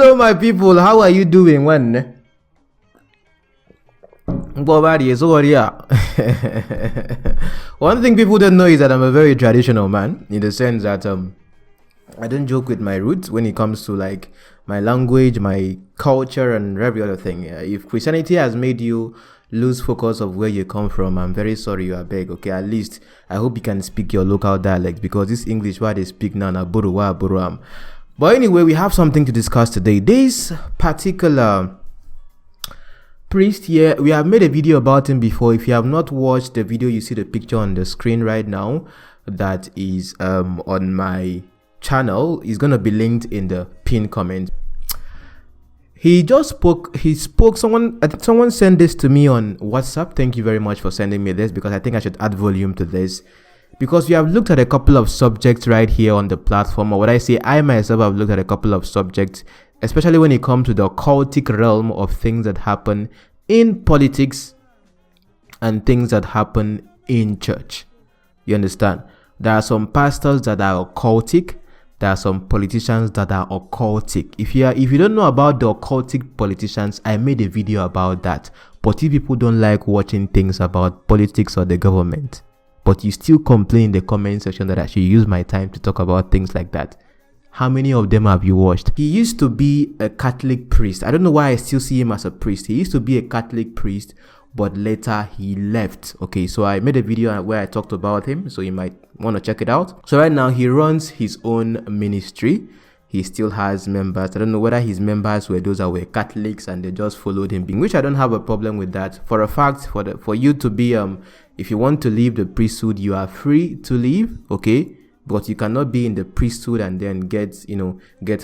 Hello, my people. How are you doing? One thing people don't know is that I'm a very traditional man, in the sense that I don't joke with my roots when it comes to like my language, my culture, and every other thing. If Christianity has made you lose focus of where you come from, I'm very sorry, you are beg. Okay, at least I hope you can speak your local dialect, because this English what they speak now na Boruwa Boruam. But anyway, we have something to discuss today. This particular priest here, we have made a video about him before. If you have not watched the video, you see the picture on the screen right now. That is on my channel. It's gonna be linked in the pinned comment. He spoke. Someone sent this to me on WhatsApp. Thank you very much for sending me this, because I think I should add volume to this. Because we have looked at a couple of subjects right here on the platform, or what I say, I myself have looked at a couple of subjects, especially when it comes to the occultic realm of things that happen in politics and things that happen in church. You understand? There are some pastors that are occultic. There are some politicians that are occultic. If you don't know about the occultic politicians, I made a video about that. But if people don't like watching things about politics or the government, but you still complain in the comment section that I should use my time to talk about things like that, how many of them have you watched? He used to be a Catholic priest. I don't know why I still see him as a priest. He used to be a Catholic priest, but later he left. Okay, so I made a video where I talked about him, so you might want to check it out. So right now he runs his own ministry. He still has members. I don't know whether his members were those that were Catholics and they just followed him, which I don't have a problem with that. For a fact, for you to be if you want to leave the priesthood, you are free to leave, okay? But you cannot be in the priesthood and then get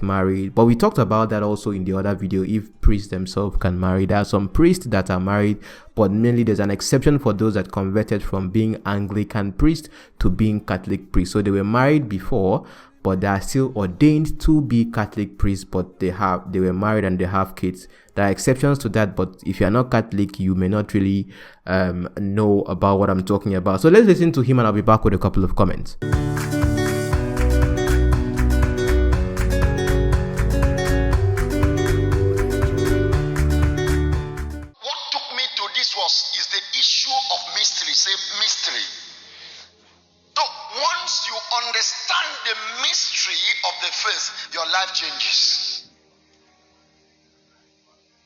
married. But we talked about that also in the other video, if priests themselves can marry. There are some priests that are married, but mainly there's an exception for those that converted from being Anglican priest to being Catholic priest. So they were married before, but they are still ordained to be Catholic priests, but they were married and they have kids. There are exceptions to that, but if you are not Catholic, you may not really know about what I'm talking about. So let's listen to him and I'll be back with a couple of comments. Is the issue of mystery. Say mystery. So once you understand the mystery of the faith, your life changes.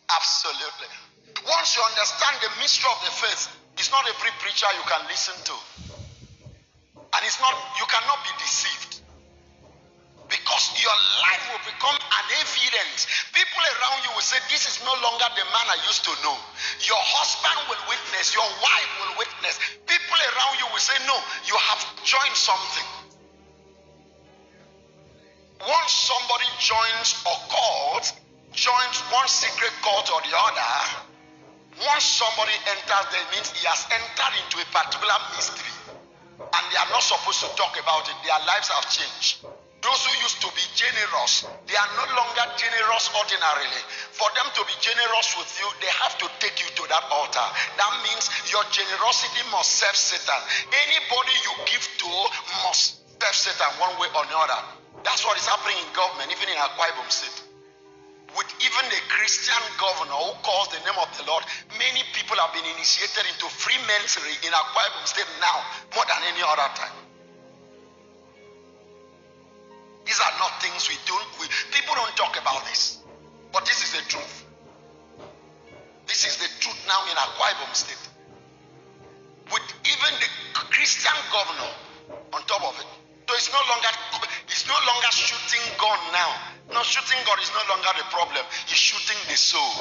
Absolutely. Once you understand the mystery of the faith, it's not every preacher you can listen to. And you cannot be deceived. Because your life will become an evidence. People around you will say, this is no longer the man I used to know. Your husband will witness, your wife will witness. People around you will say, no, you have joined something. Once somebody joins occult, joins one secret cult or the other, once somebody enters, that means he has entered into a particular mystery. And they are not supposed to talk about it. Their lives have changed. Those who used to be generous, they are no longer generous ordinarily. For them to be generous with you, they have to take you to that altar. That means your generosity must serve Satan. Anybody you give to must serve Satan one way or another. That's what is happening in government, even in Akwa Ibom State. With even the Christian governor who calls the name of the Lord, many people have been initiated into Freemasonry in Akwa Ibom State now, more than any other time. These are not things people don't talk about this. But this is the truth. This is the truth now in Akwa Ibom State. With even the Christian governor on top of it. So it's no longer shooting gun now. No, shooting gun is no longer the problem. He's shooting the soul.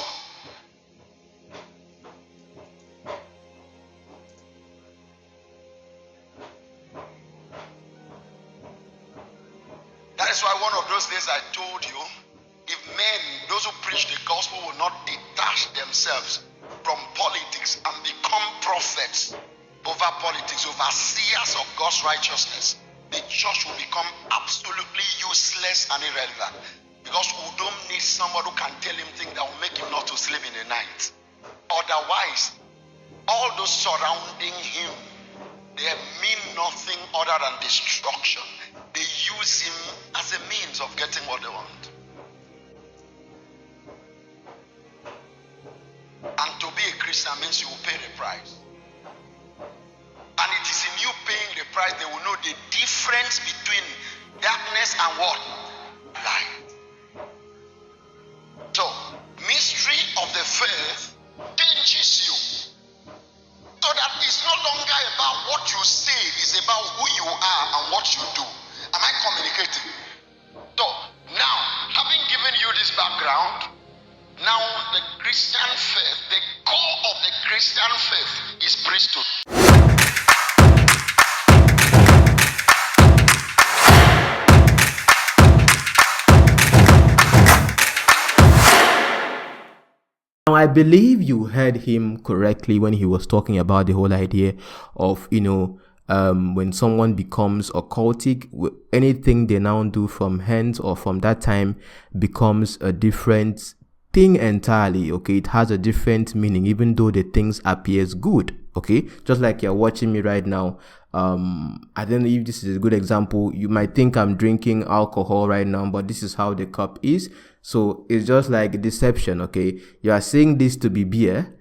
That is why one of those days I told you, if men, those who preach the gospel, will not detach themselves from politics and become prophets over politics, overseers of God's righteousness, the church will become absolutely useless and irrelevant. Because we don't need somebody who can tell him things that will make him not to sleep in the night. Otherwise, all those surrounding him, they mean nothing other than destruction. They use him as a means of getting what they want. be a Christian means you will pay the price. And it is in you paying the price they will know the difference between darkness and what? Light. So, mystery of the faith changes you. So that it's no longer about what you say, it's about who you are and what you do. Am I communicating? So, now, having given you this background, now the Christian faith, the core of the Christian faith is priesthood. Now, I believe you heard him correctly when he was talking about the whole idea of, when someone becomes occultic, anything they now do from hence or from that time becomes a different thing entirely, okay? It has a different meaning, even though the things appears good, okay? Just like you're watching me right now. I don't know if this is a good example. You might think I'm drinking alcohol right now, but this is how the cup is. So it's just like deception, okay? You are saying this to be beer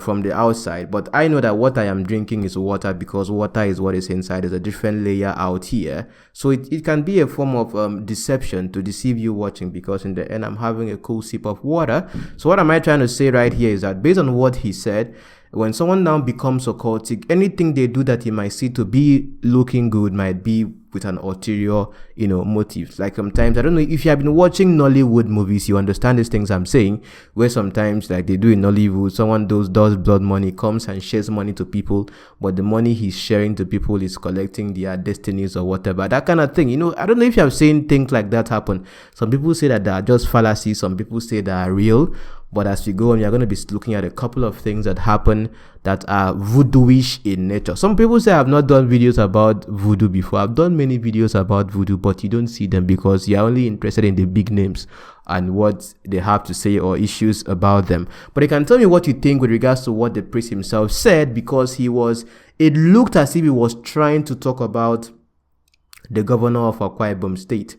from the outside, but I know that what I am drinking is water, because water is what is inside. There's a different layer out here. So it can be a form of deception to deceive you watching, because in the end, I'm having a cool sip of water. So what am I trying to say right here is that based on what he said, when someone now becomes occultic, anything they do that you might see to be looking good might be with an ulterior, motive. Like sometimes, I don't know if you have been watching Nollywood movies, you understand these things I'm saying, where sometimes, like they do in Nollywood, someone does blood money, comes and shares money to people, but the money he's sharing to people is collecting their destinies or whatever, that kind of thing. I don't know if you have seen things like that happen. Some people say that they are just fallacies, some people say they are real. But as we go on, you're going to be looking at a couple of things that happen that are voodooish in nature. Some people say I've not done videos about voodoo before. I've done many videos about voodoo, but you don't see them because you're only interested in the big names and what they have to say or issues about them. But you can tell me what you think with regards to what the priest himself said, because it looked as if he was trying to talk about the governor of Akwa Ibom state,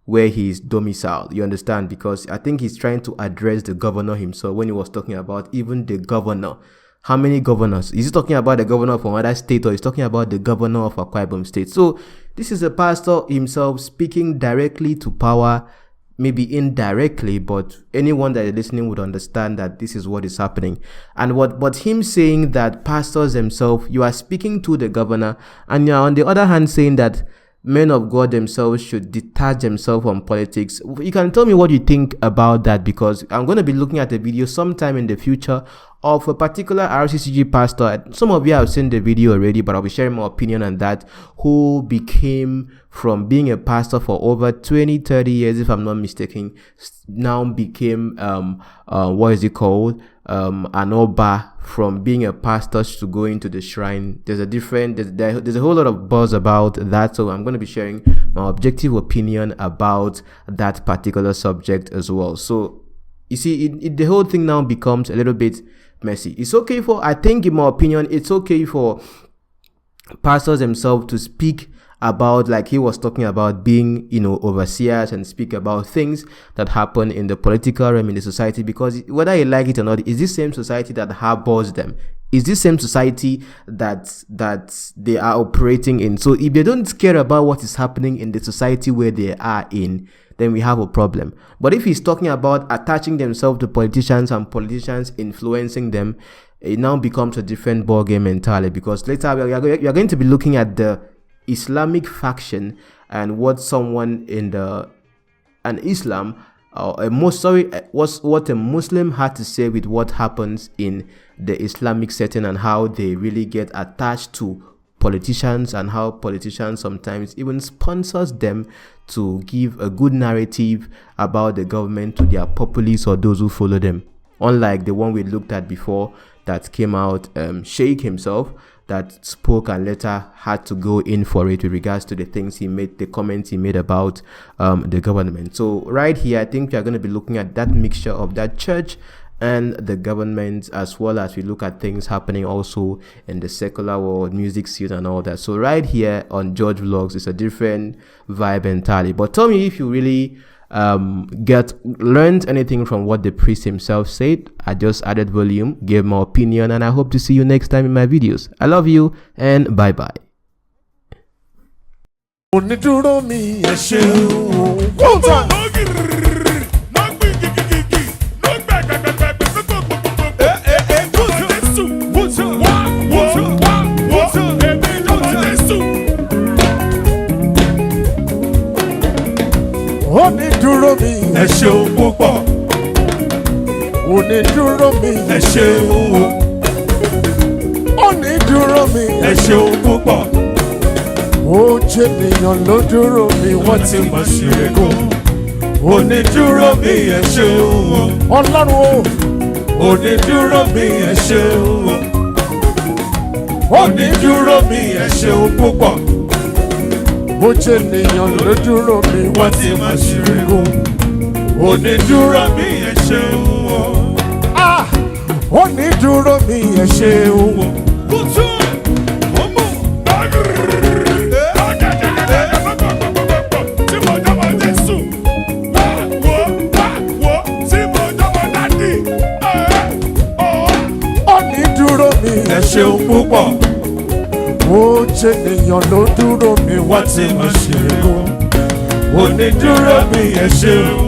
where he is domiciled, you understand? Because I think he's trying to address the governor himself when he was talking about even the governor. How many governors? Is he talking about the governor from another state, or is he talking about the governor of Akwa Ibom state? So this is a pastor himself speaking directly to power, maybe indirectly, but anyone that is listening would understand that this is what is happening. And but him saying that pastors themselves, you are speaking to the governor, and you're on the other hand saying that men of God themselves should detach themselves from politics. You can tell me what you think about that, because I'm going to be looking at a video sometime in the future of a particular RCCG pastor. Some of you have seen the video already, but I'll be sharing my opinion on that, who became, from being a pastor for over 20-30 years, if I'm not mistaken, now became an oba, from being a pastor to going to the shrine. There's a whole lot of buzz about that, so I'm going to be sharing my objective opinion about that particular subject as well. So you see, the whole thing now becomes a little bit messy. I think in my opinion, it's okay for pastors themselves to speak about, like he was talking about, being overseers, and speak about things that happen in the political realm, in the society, because whether you like it or not, is this same society that harbors them, is this same society that they are operating in. So if they don't care about what is happening in the society where they are in, then we have a problem. But if he's talking about attaching themselves to politicians and politicians influencing them, it now becomes a different ballgame entirely, because later we are going to be looking at the Islamic faction and what someone in Islam, what a Muslim had to say with what happens in the Islamic setting, and how they really get attached to politicians, and how politicians sometimes even sponsors them to give a good narrative about the government to their populace or those who follow them. Unlike the one we looked at before that came out, Sheikh himself, that spoke and later had to go in for it with regards to the things he made, the comments he made about the government. So right here, I think we are going to be looking at that mixture of that church and the government, as well as we look at things happening also in the secular world, music scene and all that. So right here on George Vlogs, it's a different vibe entirely. But tell me if you really learned anything from what the priest himself said, I just added volume, gave my opinion, and I hope to see you next time in my videos. I love you and bye bye. Onídúró mi ẹ ṣeun púpọ̀. Onídúró mi ẹ ṣeun o. Onídúró mi ẹ ṣeun púpọ̀. Ó jẹ́ ènìyàn ló dúró mi wọ́n ti mọ̀ sí ego. Onídúró mi ẹ ṣeun o. Ọlọ́run o. Onídúró mi ẹ ṣeun o. Onídúró mi ẹ ṣeun púpọ̀. Ó jẹ́ ènìyàn ló dúró mi wọ́n ti máa ṣeré o. Onídúró mi ẹ ṣeun o. Onídúró mi ẹ ṣeun o. Kùtù ọmọ tí mo dábọ̀ Jésù wá tí mo dábọ̀ dádì. Onídúró mi ẹ ṣeun púpọ̀. Ó jẹ́ ènìyàn ló dúró mi wá tí mo ṣe é o. Onídúró mi ẹ ṣeun.